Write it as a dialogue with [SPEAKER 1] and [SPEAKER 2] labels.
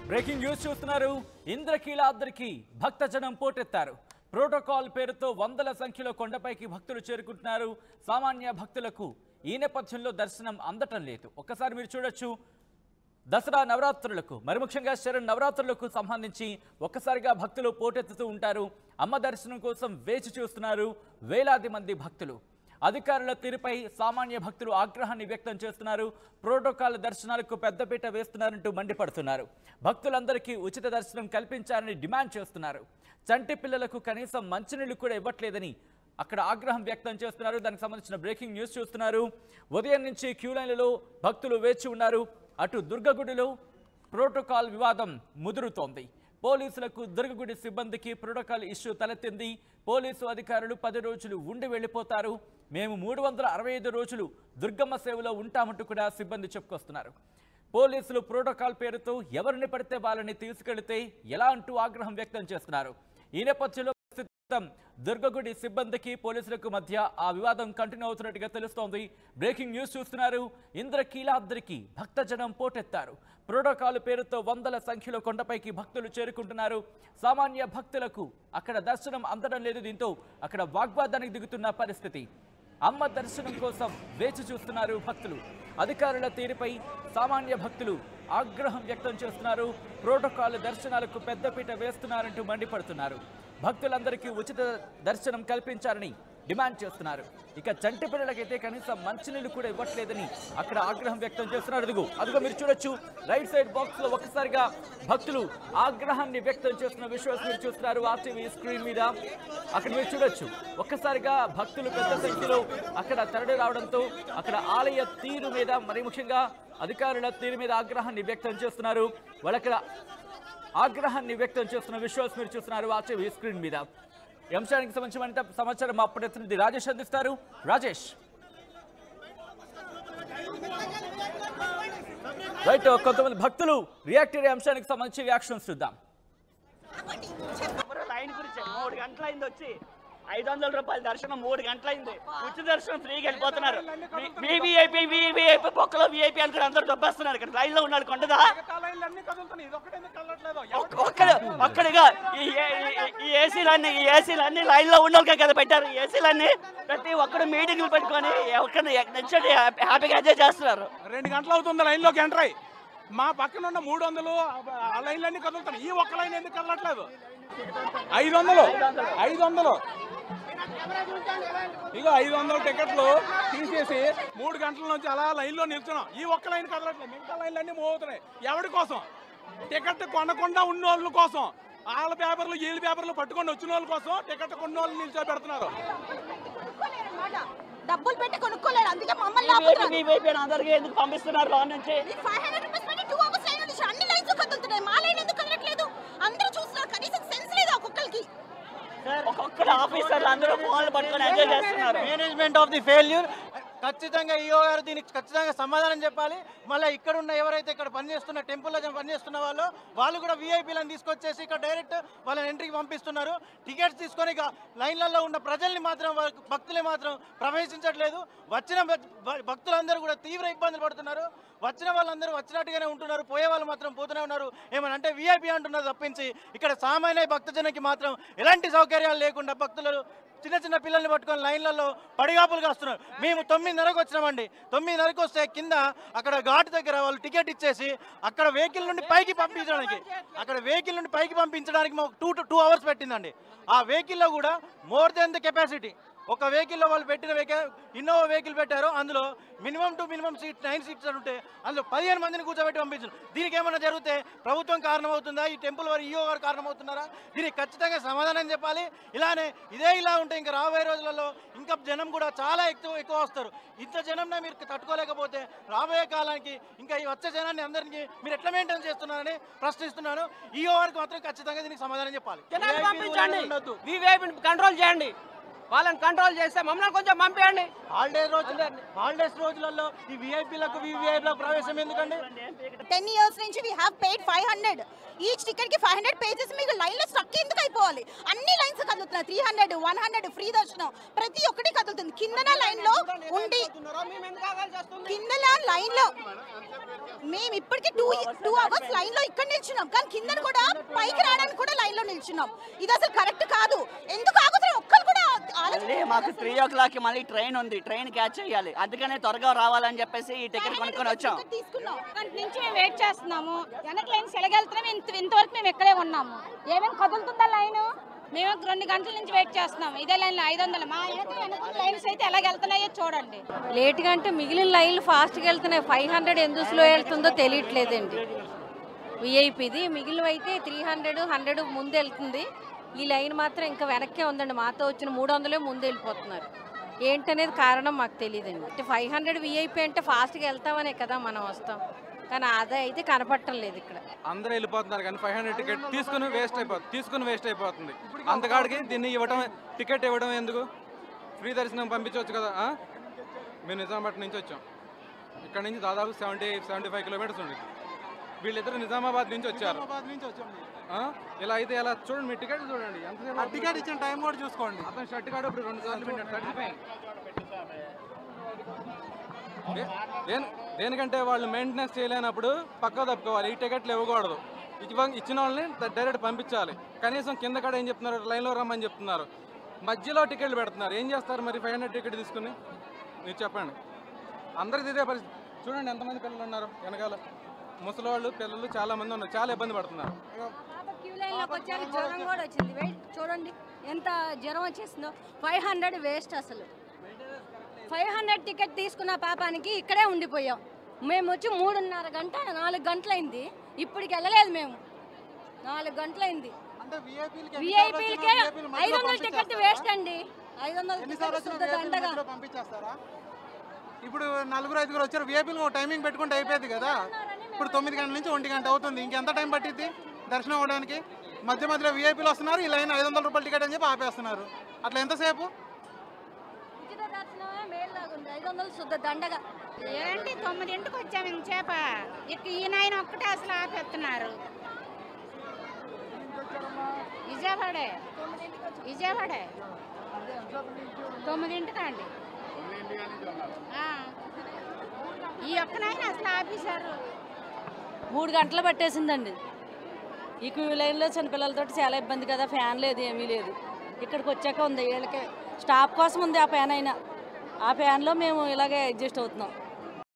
[SPEAKER 1] Breaking news చూస్తున్నారు. ఇంద్రకీలాద్రికి భక్తజనం పోటెత్తారు. Protocol పేరుతో వందల సంఖ్యలో కొండపైకి భక్తులు చేరుకుంటున్నారు. సామాన్య భక్తులకు ఈ నేపథ్యంలో దర్శనం అందటం లేదు. ఒక్కసారి మీరు చూడొచ్చు, దసరా నవరాత్రులకు మరి ముఖ్యంగా శరణ్ నవరాత్రులకు సంబంధించి ఒక్కసారిగా భక్తులు పోటెత్తుతూ ఉంటారు. అమ్మ దర్శనం కోసం వేచి చూస్తున్నారు వేలాది మంది భక్తులు. అధికారుల తీరుపై సామాన్య భక్తులు ఆగ్రహాన్ని వ్యక్తం చేస్తున్నారు. ప్రోటోకాల్ దర్శనాలకు పెద్దపీట వేస్తున్నారంటూ మండిపడుతున్నారు. భక్తులందరికీ ఉచిత దర్శనం కల్పించాలని డిమాండ్ చేస్తున్నారు. చంటి పిల్లలకు కనీసం మంచినీళ్లు కూడా ఇవ్వట్లేదని అక్కడ ఆగ్రహం వ్యక్తం చేస్తున్నారు. దానికి సంబంధించిన బ్రేకింగ్ న్యూస్ చూస్తున్నారు. ఉదయం నుంచి క్యూ లైన్లలో భక్తులు వేచి ఉన్నారు. అటు దుర్గగుడిలో ప్రోటోకాల్ వివాదం ముదురుతోంది. పోలీసులకు దుర్గగుడి సిబ్బందికి ప్రోటోకాల్ ఇష్యూ తలెత్తింది. పోలీసు అధికారులు 10 రోజులు ఉండి వెళ్ళిపోతారు. మేము 365 రోజులు దుర్గమ్మ సేవలో ఉంటామంటూ కూడా సిబ్బంది చెప్పుకొస్తున్నారు. పోలీసులు ప్రోటోకాల్ పేరుతో ఎవరిని పడితే వాళ్ళని తీసుకెళ్తే ఎలా అంటూ ఆగ్రహం వ్యక్తం చేస్తున్నారు. ఈ నేపథ్యంలో ప్రస్తుతం దుర్గగుడి సిబ్బందికి పోలీసులకు మధ్య ఆ వివాదం కంటిన్యూ అవుతున్నట్టుగా తెలుస్తోంది. బ్రేకింగ్ న్యూస్ చూస్తున్నారు. ఇంద్రకీలాద్రికి భక్తజనం పోటెత్తారు. ప్రోటోకాల్ పేరుతో వందల సంఖ్యలో కొండపైకి భక్తులు చేరుకుంటున్నారు. సామాన్య భక్తులకు అక్కడ దర్శనం అందడం లేదు. దీంతో అక్కడ వాగ్వాదానికి దిగుతున్న పరిస్థితి. అమ్మ దర్శనం కోసం వేచి చూస్తున్నారు భక్తులు. అధికారుల తీరుపై సామాన్య భక్తులు ఆగ్రహం వ్యక్తం చేస్తున్నారు. ప్రోటోకాల్ దర్శనాలకు పెద్దపీట వేస్తున్నారంటూ మండిపడుతున్నారు. భక్తులందరికీ ఉచిత దర్శనం కల్పించాలని డిమాండ్ చేస్తున్నారు. ఇక చంటి పిల్లలకైతే కనీసం మంచినీళ్లు కూడా ఇవ్వట్లేదని అక్కడ ఆగ్రహం వ్యక్తం చేస్తున్నారు. అదిగో మీరు చూడొచ్చు, రైట్ సైడ్ బాక్స్ లో ఒక్కసారిగా భక్తులు ఆగ్రహాన్ని వ్యక్తం చేస్తున్న విజువల్స్ మీరు చూస్తున్నారు ఆర్టీవీ స్క్రీన్ మీద. అక్కడ మీరు చూడొచ్చు, ఒక్కసారిగా భక్తులు పెద్ద సంఖ్యలో అక్కడ తరలి రావడంతో అక్కడ ఆలయ తీరు మీద మరి ముఖ్యంగా అధికారుల తీరు మీద ఆగ్రహాన్ని వ్యక్తం చేస్తున్నారు. వాళ్ళక్కడ ఆగ్రహాన్ని వ్యక్తం చేస్తున్న విజువల్స్ మీరు చూస్తున్నారు ఆర్టీవీ స్క్రీన్ మీద. ఈ అంశానికి సంబంధించిన సమాచారం మా ప్రతినిధి రాజేష్ అందిస్తారు. రాజేష్, రైట్, కొంతమంది భక్తులు రియాక్ట్ అయ్యే అంశానికి సంబంధించి రియాక్షన్స్ చూద్దాం.
[SPEAKER 2] లైన్ గురించి 3 గంటలైంది వచ్చి 500 రూపాయల దర్శనం 3 గంటలైంది. ఉచిత దర్శనం ఫ్రీగా వెళ్ళిపోతున్నారు. విఐపీ పక్కలో విఐపీ అనుకుని అందరూ దొబ్బేస్తున్నారు. ఇక్కడ లైన్ లో ఉన్నాడు కొండదా ఒక్కడిగా ఈ ఏసీలన్నీ లైన్ లో ఉన్నోళ్ళకే కదా పెట్టారు. ఈ ఏసీలన్నీ ప్రతి ఒక్కరు మీటింగ్లు పెట్టుకొని ఒక్కడిని నచ్చండి హ్యాపీగా ఎంజాయ్ చేస్తున్నారు.
[SPEAKER 3] 2 గంటలు అవుతుంది లైన్ లోకి ఎంటర్ అయ్యి. మా పక్కన ఉన్న 300 ఆ లైన్లన్నీ కదులుతున్నాయి. ఈ ఒక్క లైన్ ఎందుకు కదలట్లేదు? 500 ఇగో 500 టికెట్లు తీసేసి 3 గంటల నుంచి అలా లైన్లో నిల్చున్నాం. ఈ ఒక్క లైన్ కదలట్లేదు. మిగతా లైన్లన్నీ మూవ్ అవుతున్నాయి. ఎవరి కోసం? టికెట్ కొనకుండా ఉన్న వాళ్ళ కోసం, వాళ్ళ పేపర్లు వీళ్ళ పేపర్లు పట్టుకొని వచ్చిన వాళ్ళ కోసం టికెట్ కొన్న వాళ్ళు నిల్చోబెడుతున్నారు.
[SPEAKER 4] డబ్బులు పెట్టి కొనుక్కోలేరు. అందుకే మమ్మల్ని
[SPEAKER 2] అందరికీ ఎందుకు పంపిస్తున్నారు లోన్ నుంచి?
[SPEAKER 4] 500 రూపీస్ పెట్టి 2 అవర్స్ లైన్ ఉంది. అన్ని లైన్స్ కదులుతున్నాయి. మా లైన్ ఎందుకు కదలట్లేదు? అందరూ చూస్తున్నారు. కనీసం సెన్స్ లేదా ఒక్కొక్కరికి?
[SPEAKER 2] ఒక్కొక్కరు ఆఫీసర్లు అందరూ ఫోన్లు పట్టుకొని ఎంజాయ్ చేస్తున్నారు.
[SPEAKER 5] Management of the failure. ఖచ్చితంగా ఈఓ గారు దీనికి ఖచ్చితంగా సమాధానం చెప్పాలి. మళ్ళీ ఇక్కడ ఉన్న ఎవరైతే ఇక్కడ పనిచేస్తున్న టెంపుల్లో పనిచేస్తున్న వాళ్ళు కూడా వీఐపీలను తీసుకొచ్చేసి ఇక్కడ డైరెక్ట్ వాళ్ళని ఎంట్రీకి పంపిస్తున్నారు. టికెట్స్ తీసుకొని లైన్లలో ఉన్న ప్రజల్ని మాత్రం భక్తులే మాత్రం ప్రవేశించట్లేదు. వచ్చిన భక్తులందరూ కూడా తీవ్ర ఇబ్బందులు పడుతున్నారు. వచ్చిన వాళ్ళందరూ వచ్చినట్టుగానే ఉంటున్నారు. పోయే వాళ్ళు మాత్రం పోతూనే ఉన్నారు. ఏమనంటే వీఐపీ అంటున్నారు తప్పించి ఇక్కడ సామాన్య భక్తజనకి మాత్రం ఎలాంటి సౌకర్యాలు లేకుండా భక్తులు చిన్న పిల్లల్ని పట్టుకొని లైన్లలో పడిగాపులుగా వస్తున్నారు. మేము 9:30కు వచ్చినామండి. 9:30కు వస్తే కింద అక్కడ ఘాట్ దగ్గర వాళ్ళు టికెట్ ఇచ్చేసి అక్కడ వెహికల్ నుండి పైకి పంపించడానికి మాకు 2 అవర్స్ పట్టిందండి. ఆ వెహికల్లో కూడా మోర్ దెన్ ద కెపాసిటీ. ఒక వెహికల్లో వాళ్ళు పెట్టిన ఇన్నోవా వెహికల్ పెట్టారు. అందులో మినిమం 9 సీట్స్ ఉంటే అందులో 15 మందిని కూర్చోబెట్టి పంపించారు. దీనికి ఏమైనా జరిగితే ప్రభుత్వం కారణమవుతుందా? ఈ టెంపుల్ వారి ఈఓ గారు కారణమవుతున్నారా? దీనికి ఖచ్చితంగా సమాధానం చెప్పాలి. ఇలా ఉంటే ఇంకా రాబోయే రోజులలో ఇంకా జనం కూడా చాలా ఎక్కువ వస్తారు. ఇంత జనంనే మీరు తట్టుకోలేకపోతే రాబోయే కాలానికి ఇంకా ఈ వచ్చే జనాన్ని అందరికీ మీరు ఎట్లా మెయింటైన్ చేస్తున్నారని ప్రశ్నిస్తున్నాను. ఈఓ గారికి మాత్రం ఖచ్చితంగా దీనికి సమాధానం చెప్పాలి.
[SPEAKER 2] కంట్రోల్ చేయండి.
[SPEAKER 6] వాళ్ళని కంట్రోల్ చేస్తే మమ్మల్ని కొంచెం పంపించండి.
[SPEAKER 5] హాలిడేస్ రోజులలో ఈ విఐపీలకు వివిఐపీలకు ప్రవేశం ఎందుకండి?
[SPEAKER 4] 10 years నుంచి we have paid 500 each ticket కి 500 పేజెస్. మీకు లైన్ లో స్టక్ ఎందుకు అయిపోవాలి? అన్ని లైన్స్ కదులుతున్నాయి. 300 100 ఫ్రీ దర్శనం ప్రతి ఒక్కటి కదులుతుంది. కిందన లైన్ లో ఉండి కిందన లైన్ లో మేము ఇప్పటికి 2 hours లైన్ లో ఇక్కడ నిల్చున్నాం. కానీ కింద కూడా పైకి రావడానికి కూడా లైన్ లో నిల్చున్నాం. ఇది అసలు కరెక్ట్ కాదు. ఎందుకు ఆగుతారు? ఒక్కరు కూడా
[SPEAKER 2] మాకు 3 o'clock మళ్ళీ ట్రైన్ ఉంది. ట్రైన్ క్యాచ్ చేయాలి. అందుకనే త్వరగా రావాలని చెప్పేసి ఈ టికెట్ కొనుక్కొని వచ్చాం.
[SPEAKER 7] నుంచి మేము వెయిట్ చేస్తున్నాము. వెనక లైన్స్ ఎలాగెళ్తున్నాం. ఇంతవరకు మేము ఇక్కడే ఉన్నాము. ఏమేమి కదులుతుందా లైన్? మేము 2 గంటల నుంచి వెయిట్ చేస్తున్నాము. ఇదే లైన్ 500. మా వెనక లైన్స్ అయితే ఎలాగెళ్తున్నాయో చూడండి.
[SPEAKER 8] లేట్గా అంటే మిగిలిన లైన్లు ఫాస్ట్గా వెళ్తున్నాయి. 500 ఎందుకు స్లో వెళ్తుందో తెలియట్లేదండి. విఐపిది మిగిలినవి అయితే 300 100 ముందు వెళ్తుంది. ఈ లైన్ మాత్రం ఇంకా వెనక్కే ఉందండి. మాతో వచ్చిన 300 ముందు వెళ్ళిపోతున్నారు. ఏంటనేది కారణం మాకు తెలియదండి. అంటే 500 విఐపి అంటే ఫాస్ట్గా వెళ్తామనే కదా మనం వస్తాం. కానీ అదే అయితే కనపడటం లేదు ఇక్కడ.
[SPEAKER 3] అందరూ వెళ్ళిపోతున్నారు కానీ 500 టికెట్ తీసుకుని వేస్ట్ అయిపోతుంది. అంతకాడికి దీన్ని టికెట్ ఇవ్వడం ఎందుకు? ఫ్రీ దర్శనం పంపించవచ్చు కదా. మేము నిజామాబాద్ నుంచి వచ్చాం. ఇక్కడ నుంచి దాదాపు 75 కిలోమీటర్స్ ఉంది. వీళ్ళిద్దరు నిజామాబాద్ నుంచి వచ్చారు. ఇలా అయితే ఎలా చూడండి, మీ టికెట్ చూడండి.
[SPEAKER 5] టికెట్ ఇచ్చిన టైం కూడా చూసుకోండి.
[SPEAKER 3] అతను షర్ట్ కాడు ఇప్పుడు 2 సార్లు తడిచిపోయింది. దేనికంటే వాళ్ళు మెయింటెనెన్స్ చేయలేనప్పుడు పక్క తప్పుకోవాలి. ఈ టికెట్లు ఇవ్వకూడదు. ఇచ్చిన వాళ్ళని డైరెక్ట్ పంపించాలి. కనీసం కింద కాడ ఏం చెప్తున్నారు? లైన్లో రమ్మని చెప్తున్నారు. మధ్యలో టికెట్లు పెడుతున్నారు. ఏం చేస్తారు మరి 500 టికెట్ తీసుకుని? మీరు చెప్పండి. అందరికి ఇదే పరిస్థితి. చూడండి ఎంతమంది పిల్లలు ఉన్నారు వెనకాల. ముసలివాళ్ళు పిల్లలు చాలా మంది ఉన్నారు. చాలా ఇబ్బంది పడుతున్నారు.
[SPEAKER 8] క్యూ లైన్లోకి వచ్చారు. జ్వరం కూడా వచ్చింది. వెయిట్ చూడండి ఎంత జ్వరం వచ్చేసిందో. 500 వేస్ట్ అసలు. 500 టికెట్ తీసుకున్న పాపానికి ఇక్కడే ఉండిపోయాం. మేము వచ్చి 3:30 గంట 4 గంటలైంది. ఇప్పటికి వెళ్ళలేదు మేము. 4 గంటలైంది. విఐపీలకే 500 టికెట్ వేస్ట్ అండి. 500 దండగా
[SPEAKER 5] పంపించేస్తారా? ఇప్పుడు 4-5 వచ్చారు. విఐపీలు టైమింగ్ పెట్టుకుంటే అయిపోయింది కదా. ఇప్పుడు 9 గంటల నుంచి 1 గంట అవుతుంది. ఇంకెంత టైం పట్టిద్ది దర్శనం అవ్వడానికి? మధ్యలో విఐపీలు వస్తున్నారు. ఈ లైన్ 500 రూపాయల టికెట్ అని చెప్పి ఆపేస్తున్నారు. అట్లా ఎంతసేపు?
[SPEAKER 8] ఉచిత దర్శనమే మేలులాగుంది. 500 శుద్ధ దండగా.
[SPEAKER 7] ఏంటి 9ంటికి వచ్చాము ఇంచేప. ఇక ఈ నాయన ఒక్కటే అసలు ఆపేస్తున్నారు. విజయవాడే 9ంటికి అండి. ఈ ఒక్క నాయన అసలు ఆపేశారు.
[SPEAKER 8] 3 గంటలు పట్టేసిందండి. ఈ క్యూ లైన్లో చిన్నపిల్లలతో చాలా ఇబ్బంది కదా. ఫ్యాన్ లేదు, ఏమీ లేదు. ఇక్కడికి వచ్చాక ఉంది వీళ్ళకి స్టాప్ కోసం ఉంది ఆ ఫ్యాన్ అయినా. ఆ ఫ్యాన్లో మేము ఇలాగే అడ్జస్ట్ అవుతున్నాం.